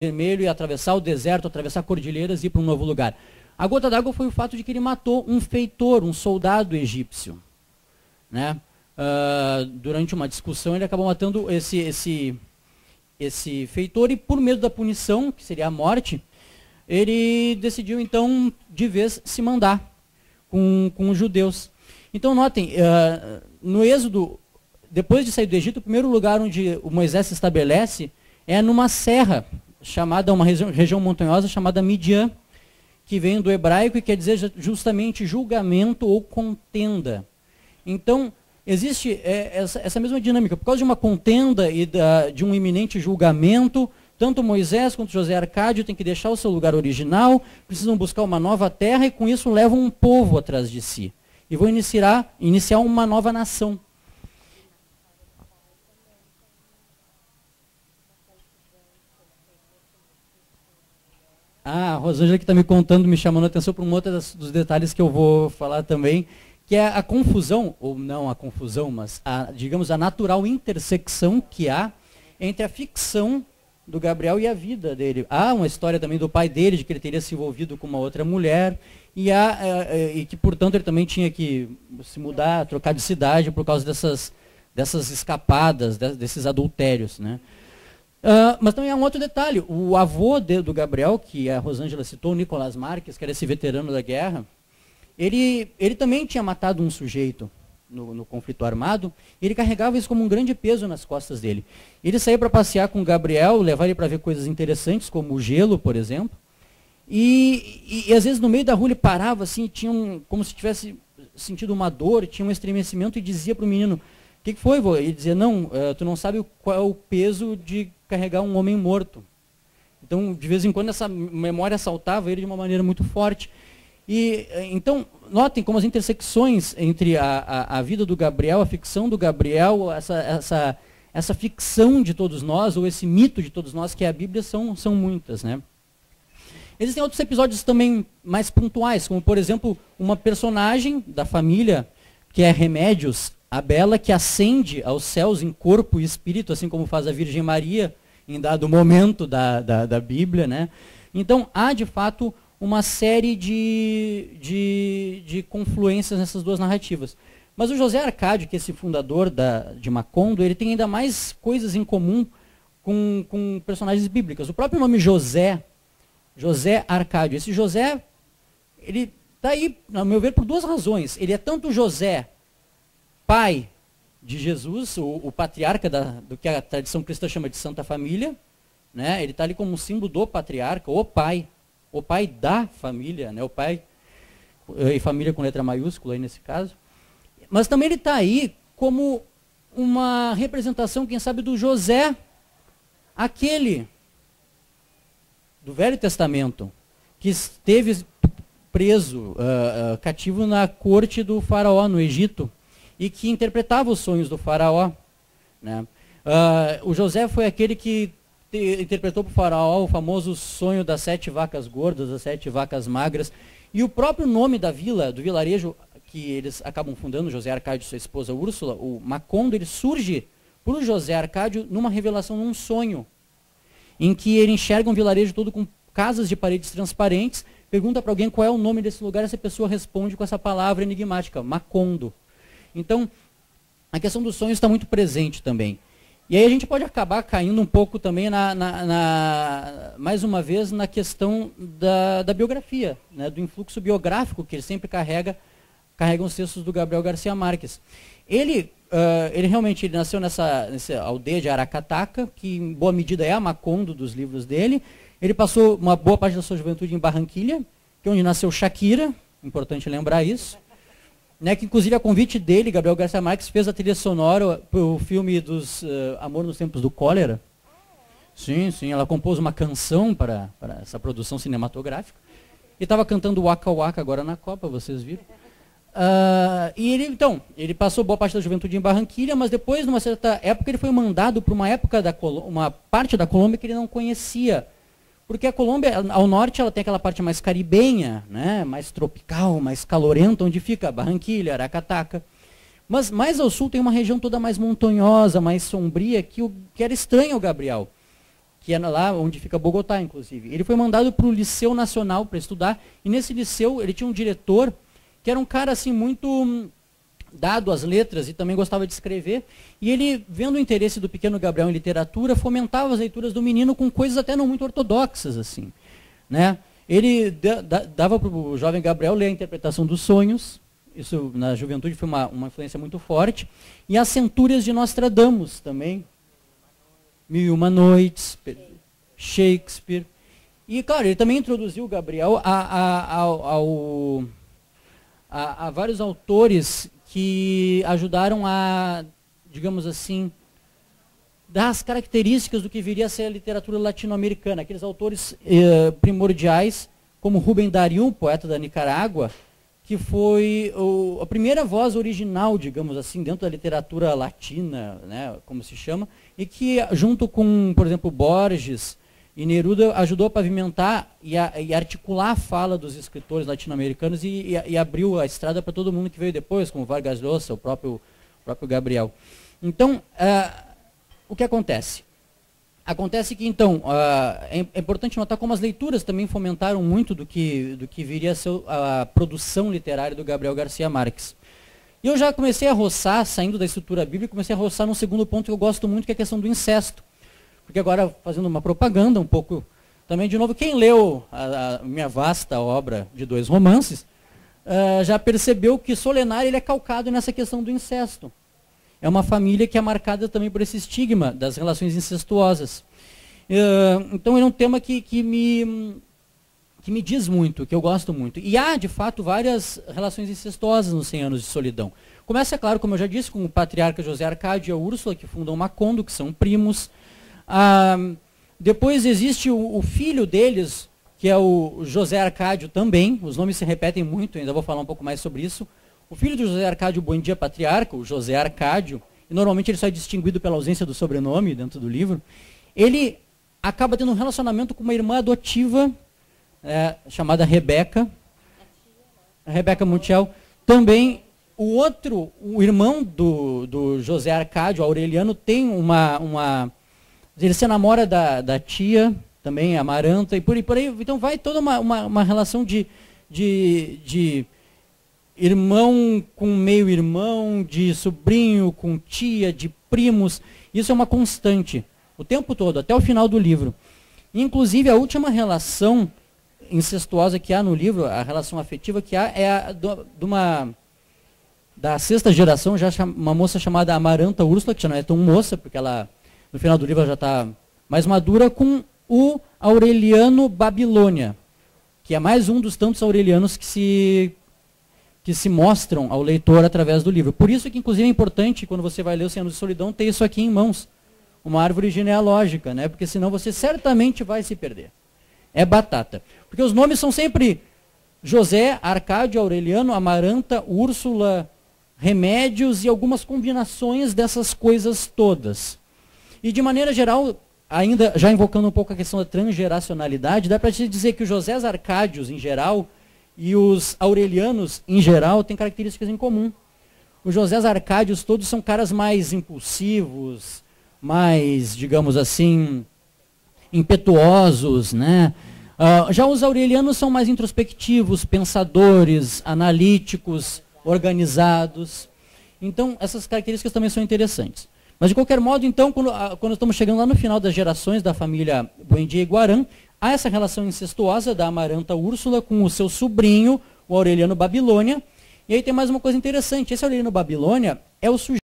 Vermelho e atravessar o deserto, atravessar cordilheiras e ir para um novo lugar. A gota d'água foi o fato de que ele matou um feitor, um soldado egípcio. Né? Durante uma discussão, ele acabou matando esse feitor e, por medo da punição, que seria a morte, ele decidiu, então, de vez se mandar com os judeus. Então, notem, no Êxodo, depois de sair do Egito, o primeiro lugar onde o Moisés se estabelece é numa serra, uma região montanhosa chamada Midian, que vem do hebraico e quer dizer justamente julgamento ou contenda. Então, existe essa mesma dinâmica. Por causa de uma contenda e de um iminente julgamento, tanto Moisés quanto José Arcádio têm que deixar o seu lugar original, precisam buscar uma nova terra e com isso levam um povo atrás de si. E vão iniciar uma nova nação. A Rosângela que está me contando, me chamando a atenção para um outro dos detalhes que eu vou falar também, que é a confusão, ou não a confusão, mas digamos a natural intersecção que há entre a ficção do Gabriel e a vida dele. Há uma história também do pai dele, de que ele teria se envolvido com uma outra mulher, e que, portanto, ele também tinha que se mudar, trocar de cidade por causa dessas escapadas, desses adultérios, né? Mas também há um outro detalhe. O avô do Gabriel, que a Rosângela citou, o Nicolás Marques, que era esse veterano da guerra, ele também tinha matado um sujeito no conflito armado, e ele carregava isso como um grande peso nas costas dele. Ele saía para passear com o Gabriel, levar ele para ver coisas interessantes, como o gelo, por exemplo, e às vezes no meio da rua ele parava assim, como se tivesse sentido uma dor, tinha um estremecimento, e dizia para o menino: o que foi, vô? Ele dizia: não, tu não sabe qual é o peso de carregar um homem morto. Então, de vez em quando, essa memória assaltava ele de uma maneira muito forte. E então, notem como as intersecções entre a vida do Gabriel, a ficção do Gabriel, essa ficção de todos nós, ou esse mito de todos nós, que é a Bíblia, são muitas, né? Existem outros episódios também mais pontuais, como, por exemplo, uma personagem da família, que é Remédios, a Bela, que ascende aos céus em corpo e espírito, assim como faz a Virgem Maria em dado momento da Bíblia, né? Então, há, de fato, uma série de confluências nessas duas narrativas. Mas o José Arcádio, que é esse fundador de Macondo, ele tem ainda mais coisas em comum com personagens bíblicos. O próprio nome José Arcádio. Esse José, ele está aí, a meu ver, por duas razões. Ele é tanto José, pai de Jesus, o patriarca do que a tradição cristã chama de Santa Família, né? Ele está ali como um símbolo do patriarca, o pai da família, né? O pai, e família com letra maiúscula aí nesse caso. Mas também ele está aí como uma representação, quem sabe, do José, aquele do Velho Testamento, que esteve preso, cativo na corte do faraó no Egito, e que interpretava os sonhos do faraó, né? O José foi aquele que interpretou para o faraó o famoso sonho das 7 vacas gordas, das 7 vacas magras, e o próprio nome da vila, do vilarejo que eles acabam fundando, José Arcádio e sua esposa Úrsula, o Macondo, ele surge por José Arcádio numa revelação, num sonho, em que ele enxerga um vilarejo todo com casas de paredes transparentes, pergunta para alguém qual é o nome desse lugar, essa pessoa responde com essa palavra enigmática, Macondo. Então, a questão dos sonhos está muito presente também. E aí a gente pode acabar caindo um pouco também, mais uma vez, na questão da biografia, né, do influxo biográfico que ele sempre carregam os textos do Gabriel Garcia Marques. Ele realmente nasceu nessa aldeia de Aracataca, que em boa medida é a Macondo dos livros dele. Ele passou uma boa parte da sua juventude em Barranquilha, que é onde nasceu Shakira, importante lembrar isso. Né, que inclusive a convite dele, Gabriel Garcia Marques, fez a trilha sonora para o filme dos Amor nos Tempos do Cólera. Sim, ela compôs uma canção para essa produção cinematográfica. E estava cantando Waka Waka agora na Copa, vocês viram. E ele passou boa parte da juventude em Barranquilha, mas depois, numa certa época, ele foi mandado para uma parte da Colômbia que ele não conhecia. Porque a Colômbia, ao norte, ela tem aquela parte mais caribenha, né, mais tropical, mais calorenta, onde fica Barranquilha, Aracataca. Mas mais ao sul tem uma região toda mais montanhosa, mais sombria, que era estranha ao Gabriel. que é lá onde fica Bogotá, inclusive. Ele foi mandado para o Liceu Nacional para estudar, e nesse liceu ele tinha um diretor que era um cara assim muito dado às letras e também gostava de escrever, e ele, vendo o interesse do pequeno Gabriel em literatura, fomentava as leituras do menino com coisas até não muito ortodoxas, assim, né? Ele dava para o jovem Gabriel ler a Interpretação dos Sonhos, isso na juventude foi uma influência muito forte, e as Centúrias de Nostradamus também, Mil e Uma Noites, Shakespeare, e claro, ele também introduziu o Gabriel a vários autores que ajudaram a, digamos assim, dar as características do que viria a ser a literatura latino-americana. Aqueles autores primordiais, como Rubem Darío, poeta da Nicarágua, que foi a primeira voz original, digamos assim, dentro da literatura latina, né, como se chama, e que, junto com, por exemplo, Borges e Neruda, ajudou a pavimentar e articular a fala dos escritores latino-americanos e abriu a estrada para todo mundo que veio depois, como Vargas Llosa, o próprio Gabriel. Então, o que acontece? Acontece que, então, é importante notar como as leituras também fomentaram muito do que viria a ser a produção literária do Gabriel Garcia Marques. E eu já comecei a roçar, saindo da estrutura bíblica, comecei a roçar num segundo ponto que eu gosto muito, que é a questão do incesto. Porque agora, fazendo uma propaganda um pouco, também, de novo, quem leu a minha vasta obra de 2 romances, já percebeu que Solenário ele é calcado nessa questão do incesto. É uma família que é marcada também por esse estigma das relações incestuosas. Então, é um tema que me diz muito, que eu gosto muito. E há, de fato, várias relações incestuosas nos 100 Anos de Solidão. Começa, claro, como eu já disse, com o patriarca José Arcádio e a Úrsula, que fundam Macondo, que são primos. Depois existe o filho deles, que é o José Arcádio também. Os nomes se repetem muito, ainda vou falar um pouco mais sobre isso. O filho do José Arcádio Buendia Patriarca, o José Arcádio, e normalmente ele só é distinguido pela ausência do sobrenome dentro do livro, ele acaba tendo um relacionamento com uma irmã adotiva, chamada Rebeca, a Rebeca Montiel. Também o irmão do José Arcádio, Aureliano, tem ele se namora da tia, também Amaranta, e por aí. Então vai toda uma relação de irmão com meio-irmão, de sobrinho com tia, de primos. Isso é uma constante, o tempo todo, até o final do livro. Inclusive, a última relação incestuosa que há no livro, a relação afetiva que há, é a da 6ª geração, já uma moça chamada Amaranta Úrsula, que já não é tão moça, porque ela, no final do livro, ela já está mais madura, com o Aureliano Babilônia, que é mais um dos tantos aurelianos que se mostram ao leitor através do livro. Por isso que, inclusive, é importante, quando você vai ler os 100 Anos de Solidão, ter isso aqui em mãos, uma árvore genealógica, né? Porque senão você certamente vai se perder. É batata. Porque os nomes são sempre José, Arcádio, Aureliano, Amaranta, Úrsula, Remédios e algumas combinações dessas coisas todas. E, de maneira geral, ainda já invocando um pouco a questão da transgeracionalidade, dá para te dizer que os José Arcádios, em geral, e os aurelianos, em geral, têm características em comum. Os José Arcádios todos são caras mais impulsivos, mais, digamos assim, impetuosos, né? Já os aurelianos são mais introspectivos, pensadores, analíticos, organizados. Então, essas características também são interessantes. Mas, de qualquer modo, então, quando estamos chegando lá no final das gerações da família Buendia e Guarã, há essa relação incestuosa da Amaranta Úrsula com o seu sobrinho, o Aureliano Babilônia. E aí tem mais uma coisa interessante. Esse Aureliano Babilônia é o sujeito